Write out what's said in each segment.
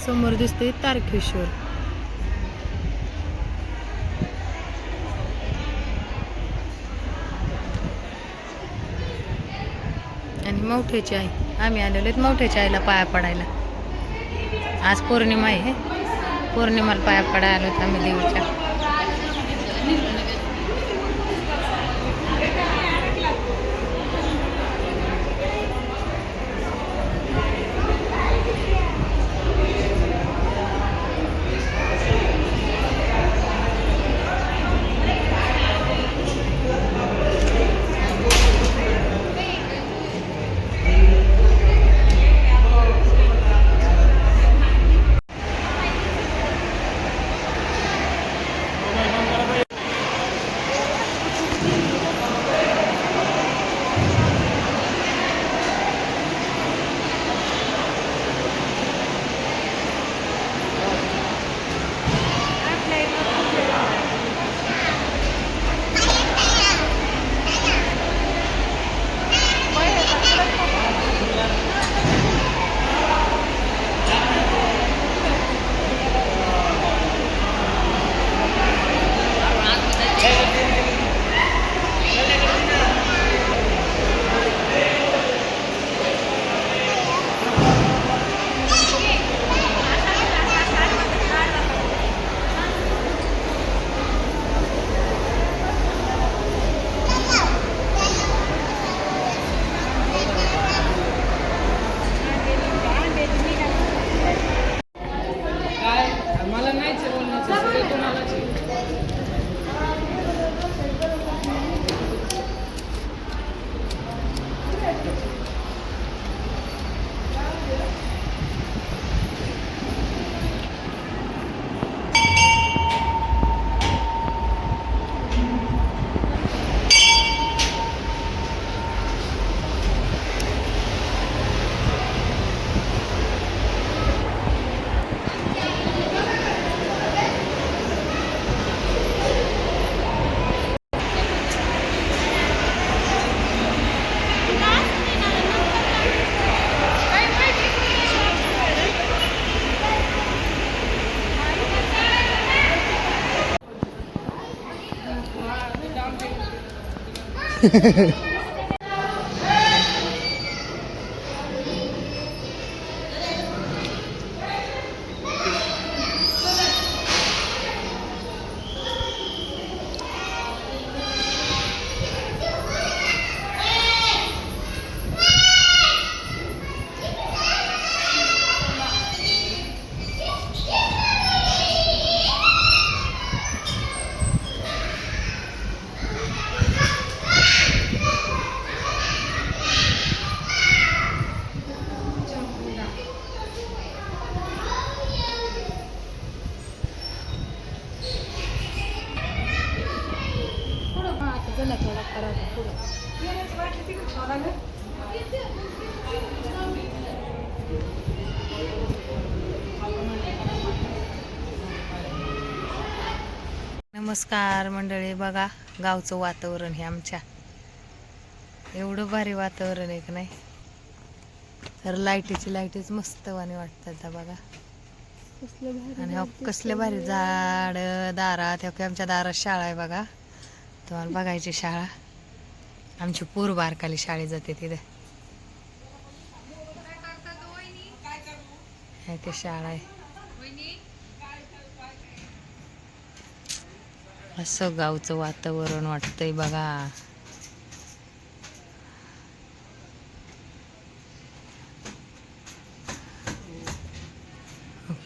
समोर दिसते तारकेश्वर. आणि मौठ्याची आई, आम्ही आलेलो आहेत मौठ्याच्या आईला पाया पडायला. आज पौर्णिमा आहे, पौर्णिमाला पाया पडायला आलो होतो आम्ही देवीच्या. नमस्कार मंडळी, बघा गावचं वातावरण हे आमच्या. एवढं भारी वातावरण आहे की नाही, तर लाईटीच मस्त वाणी वाटतात बघा. आणि हो कसले भारी झाड दारात, हो आमच्या दारात शाळा आहे बघा. तुम्हाला बघायची शाळा, आमची पोर बारकाली शाळेत जाते तिथे. ते शाळा आहे. असं गावचं वातावरण वाटतंय बघा.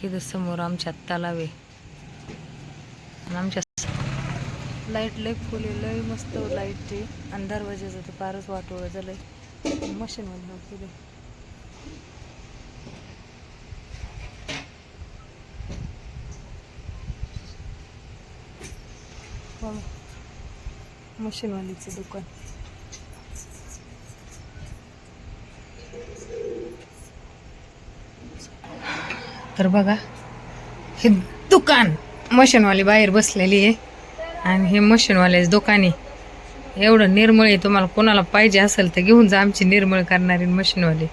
इथं समोर आमच्या तलाव आहे. आमच्या लाईट लय फुले, लय मस्त लाईट ची. अंधार वाजायचं तर फारच वाटोळं झालंय. मशीन मध्ये मशीनवालीचं दुकान. तर बघा हे दुकान मशीनवाली बाहेर बसलेली आहे आणि हे मशीनवाल्याच दुकान आहे. एवढं निर्मळ आहे, तुम्हाला कोणाला पाहिजे असेल तर घेऊन जा आमची निर्मळ करणारी मशीनवाली.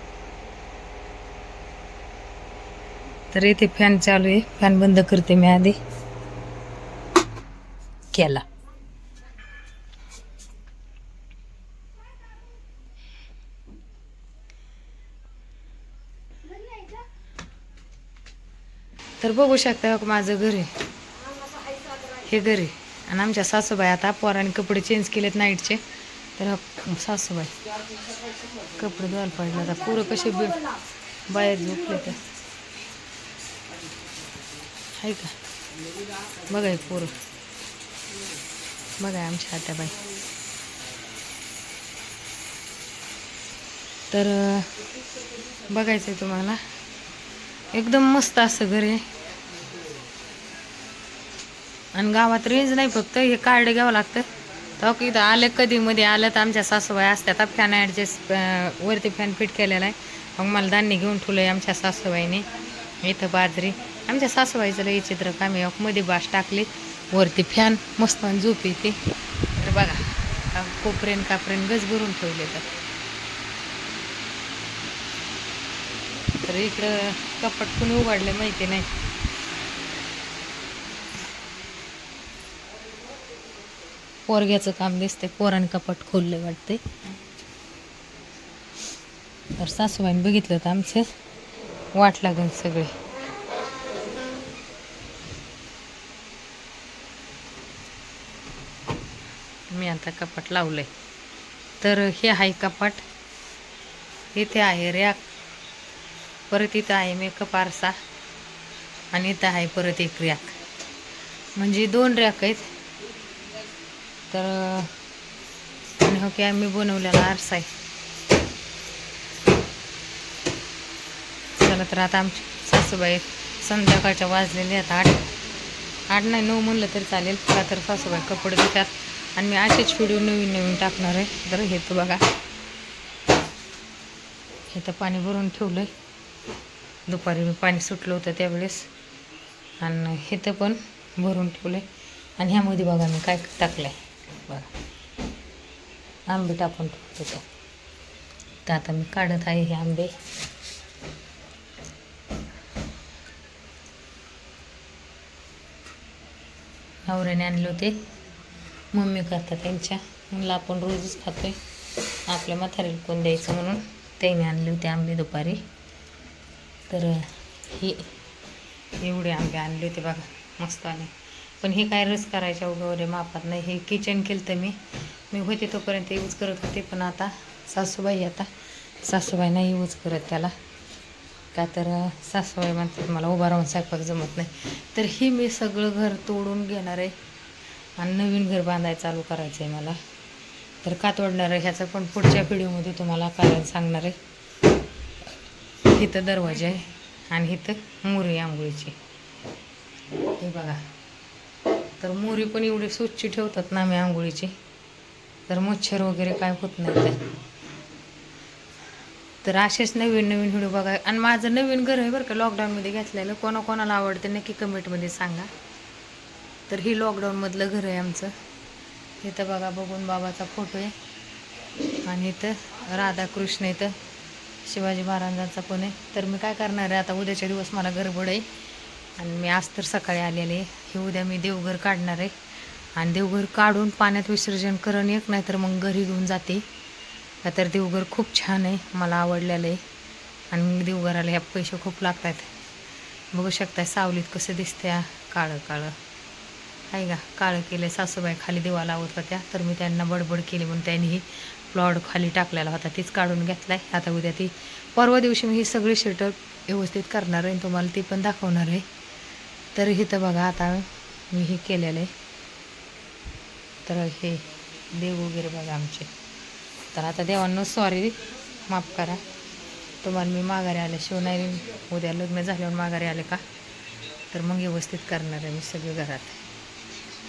तर इथे फॅन चालू आहे, फॅन बंद करते मी आधी. केला. तर बघू शकता माझं घर आहे, हे घर आहे. आणि आमच्या सासूबाई आता पोरांनी कपडे चेंज केलेत नाईटचे. तर सासूबाई कपडे धुवायला पाहिजे. आता पोरं कसे बाहेर झोपले तर आहे का, बघा पोरं, बघा आमच्या आत्याबाई. तर बघायचं आहे तुम्हाला, एकदम मस्त असं घर आहे. आणि गावात रेंज नाही, फक्त हे कार्ड घ्यावं लागतं. तर की इथं आलं कधी मध्ये आलं तर आमच्या सासूबाई असतात. फॅन ॲडजस्ट वरती फॅन फिट केलेला आहे. मग मला धान्य घेऊन ठेवलं आहे आमच्या सासूबाईने. इथं बाजरी आमच्या सासूबाईचं लई चित्र कामी. मध्ये बाश टाकली, वरती फॅन, मस्त झोप येते. तर बघा कोपरेन कापरेन गज भरून ठेवले. तर इकडं कपाट कोणी उघडलं माहिती नाही. पोरग्याचं काम दिसते, पोराने कपाट खोलले वाटते. तर सासूबाईने बघितलं तर आमचे वाट लागेल सगळे. मी आता कपाट लावलंय. तर हे आहे कपाट, इथे आहे रॅक, परत इथं आहे मेकअप आरसा, आणि इथं आहे परत एक रॅक, म्हणजे 2 रॅक आहेत. तर आणि हो की आम्ही बनवलेला आरसा आहे. चला तर आता आमची सासूबाई संध्याकाळच्या वाजलेले आता 8 नाही 9 म्हणलं तरी चालेल. का तर सासूबाई कपडे देतात आणि मी असेच व्हिडिओ नवीन टाकणार आहे. तर हे तर बघा, हे तर पाणी भरून ठेवलं आहे. दुपारी मी पाणी सुटलं होतं त्यावेळेस, आणि हे तर पण भरून ठेवलं आहे. आणि ह्यामध्ये बघा मी काय टाकलं आहे बघा, आंबे टाकून ठेवतो. तर आता मी काढत आहे हे आंबे. नवऱ्याने आणले होते, मम्मी करतात त्यांच्या, म्हणलं आपण रोजच खातोय, आपल्या म्हातारीला कोण द्यायचं म्हणून त्याने आणले होते आंबे दुपारी. तर हे एवढे आंबे आणले होते बघा मस्त आले. पण हे काय रस करायच्या वगैरे मापात नाही. हे किचन केलं तर मी होते तोपर्यंत यूज करत होते. पण आता सासूबाई नाही यूज करत त्याला, का तर सासूबाई म्हणतात मला उभा राहून स्वयंपाक जमत नाही. तर ही मी सगळं घर तोडून घेणार आहे आणि नवीन घर बांधायला चालू करायचं आहे मला. तर का तोडणार आहे ह्याचं पण पुढच्या व्हिडिओमध्ये तुम्हाला कारण सांगणार आहे. इथं दरवाजा आहे आणि इथं मोरी आंघोळीची, हे बघा. तर मोरी पण एवढी स्वच्छ ठेवतात ना मी आंघोळीची, तर मच्छर वगैरे काय होत नाही. तर असेच नवीन व्हिडिओ बघा. आणि माझं नवीन घर आहे बरं का, लॉकडाऊनमध्ये घेतलेलं. कोणाला आवडते नक्की कमेंटमध्ये सांगा. तर ही लॉकडाऊनमधलं घर आहे आमचं. इथं बघा बघून बाबाचा फोटो आहे, आणि इथं राधाकृष्ण, इथं शिवाजी महाराजांचा पण आहे. तर मी काय करणार आहे आता, उद्याच्या दिवस मला गडबड आहे आणि मी आज तर सकाळी आलेले आहे. हे उद्या मी देवघर काढणार आहे आणि देवघर काढून पाण्यात विसर्जन करून एक, नाही तर मग घरी घेऊन जाते. का तर देवघर खूप छान आहे, मला आवडलेलं आहे. आणि देवघराला ह्या पैसे खूप लागतात. बघू शकता सावलीत कसं दिसते, काळं काळं आहे का, काळं केलं. सासूबाई खाली देवा लावत होत्या, तर मी त्यांना बडबड केली म्हणून त्यांनी प्लॉट खाली टाकलेला होता तीच काढून घेतला आहे. आता उद्या ती परवा दिवशी मी ही सगळी शेटर व्यवस्थित करणार आहे, तुम्हाला ती पण दाखवणार आहे. तर इथं बघा आता मी हे केलेलं आहे. तर हे देव वगैरे बघा आमचे. तर आता देवांना सॉरी, माफ करा, तुम्हाला मी माघारी आल्याशिवाय नाही, उद्या लग्न झाल्यावर माघारी आले का तर मग व्यवस्थित करणार आहे मी सगळं घरात.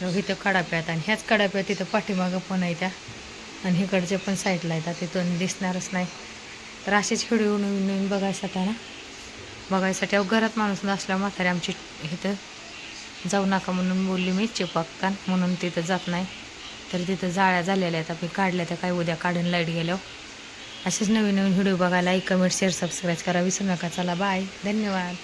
तर इथं कडाप्यात, आणि ह्याच कडाप्यात तिथं पाठीमागं पण आहे त्या, आणि इकडच्या पण साईडला येतात, तिथून दिसणारच नाही. तर असेच व्हिडिओ नवीन बघायसाठी ना, बघायसाठी घरात माणूस नसल्या म्हातारी आमची इथं जाऊ नका म्हणून बोलली मी चिपक्कान, म्हणून तिथं जात नाही. तर तिथं जाळ्या झालेल्या आहेत, आपण काढल्या त्या काय उद्या काढून लाईट गेल्यावर. असेच नवीन नवीन व्हिडिओ बघायला लाईक कमेंट शेअर सबस्क्राईब करा विसरू नका. चला बाय, धन्यवाद.